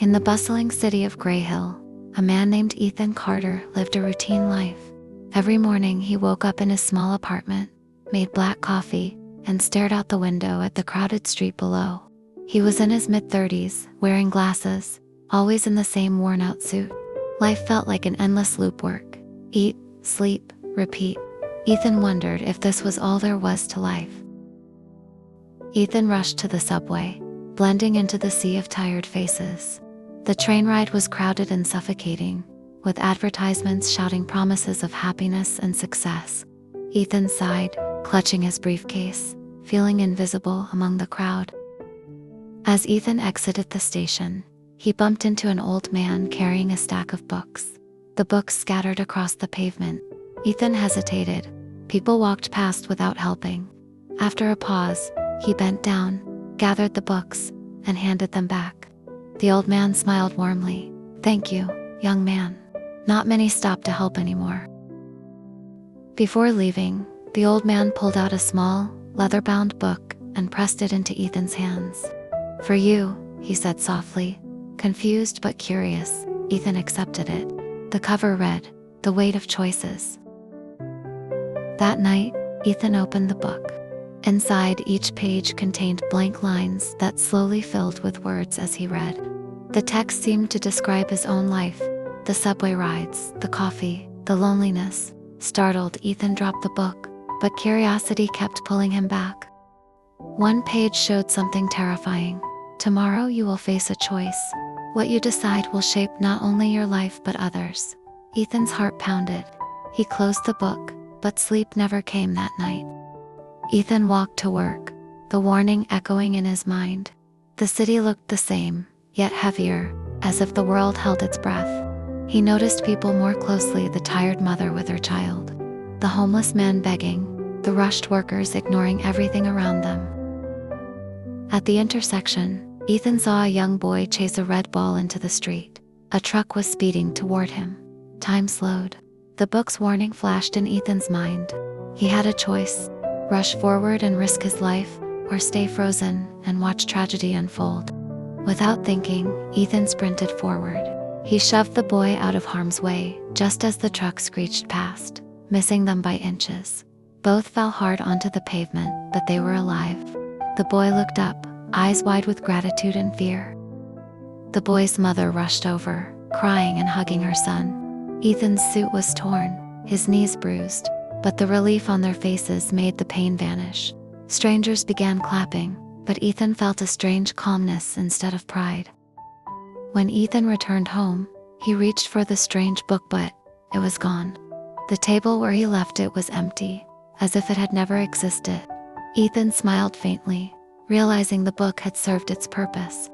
In the bustling city of Gray Hill, a man named Ethan Carter lived a routine life. Every morning he woke up in his small apartment, made black coffee, and stared out the window at the crowded street below. He was in his mid-30s, wearing glasses, always in the same worn-out suit. Life felt like an endless loop work. Eat, sleep, repeat. Ethan wondered if this was all there was to life. Ethan rushed to the subway, blending into the sea of tired faces. The train ride was crowded and suffocating, with advertisements shouting promises of happiness and success. Ethan sighed, clutching his briefcase, feeling invisible among the crowd. As Ethan exited the station, he bumped into an old man carrying a stack of books. The books scattered across the pavement. Ethan hesitated. People walked past without helping. After a pause, he bent down, gathered the books, and handed them back. The old man smiled warmly. "Thank you, young man." Not many stopped to help anymore. Before leaving, the old man pulled out a small, leather-bound book and pressed it into Ethan's hands. "For you," he said softly. Confused but curious, Ethan accepted it. The cover read, "The Weight of Choices." That night, Ethan opened the book. Inside, each page contained blank lines that slowly filled with words as he read. The text seemed to describe his own life, the subway rides, the coffee, the loneliness. Startled, Ethan dropped the book, but curiosity kept pulling him back. One page showed something terrifying. "Tomorrow you will face a choice. What you decide will shape not only your life but others." Ethan's heart pounded. He closed the book, but sleep never came that night. Ethan walked to work, the warning echoing in his mind. The city looked the same, yet heavier, as if the world held its breath. He noticed people more closely: the tired mother with her child, the homeless man begging, the rushed workers ignoring everything around them. At the intersection, Ethan saw a young boy chase a red ball into the street. A truck was speeding toward him. Time slowed. The book's warning flashed in Ethan's mind. He had a choice: rush forward and risk his life, or stay frozen and watch tragedy unfold. Without thinking, Ethan sprinted forward. He shoved the boy out of harm's way, just as the truck screeched past, missing them by inches. Both fell hard onto the pavement, but they were alive. The boy looked up, eyes wide with gratitude and fear. The boy's mother rushed over, crying and hugging her son. Ethan's suit was torn, his knees bruised, but the relief on their faces made the pain vanish. Strangers began clapping, but Ethan felt a strange calmness instead of pride. When Ethan returned home, he reached for the strange book, but it was gone. The table where he left it was empty, as if it had never existed. Ethan smiled faintly, realizing the book had served its purpose.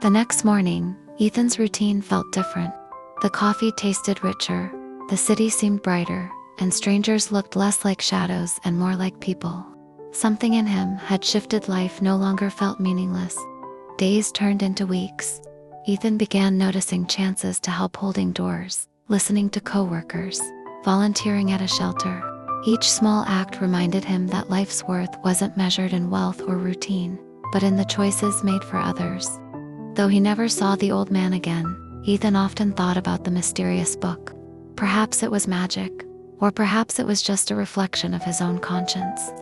The next morning, Ethan's routine felt different. The coffee tasted richer, the city seemed brighter, and strangers looked less like shadows and more like people. Something in him had shifted. Life no longer felt meaningless. Days turned into weeks. Ethan began noticing chances to help, holding doors, listening to coworkers, volunteering at a shelter. Each small act reminded him that life's worth wasn't measured in wealth or routine, but in the choices made for others. Though he never saw the old man again, Ethan often thought about the mysterious book. Perhaps it was magic, or perhaps it was just a reflection of his own conscience.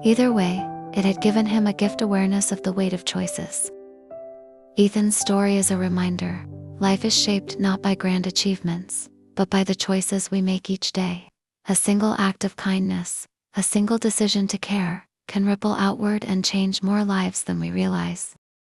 Either way, it had given him a gift: awareness of the weight of choices. Ethan's story is a reminder: life is shaped not by grand achievements, but by the choices we make each day. A single act of kindness, a single decision to care, can ripple outward and change more lives than we realize.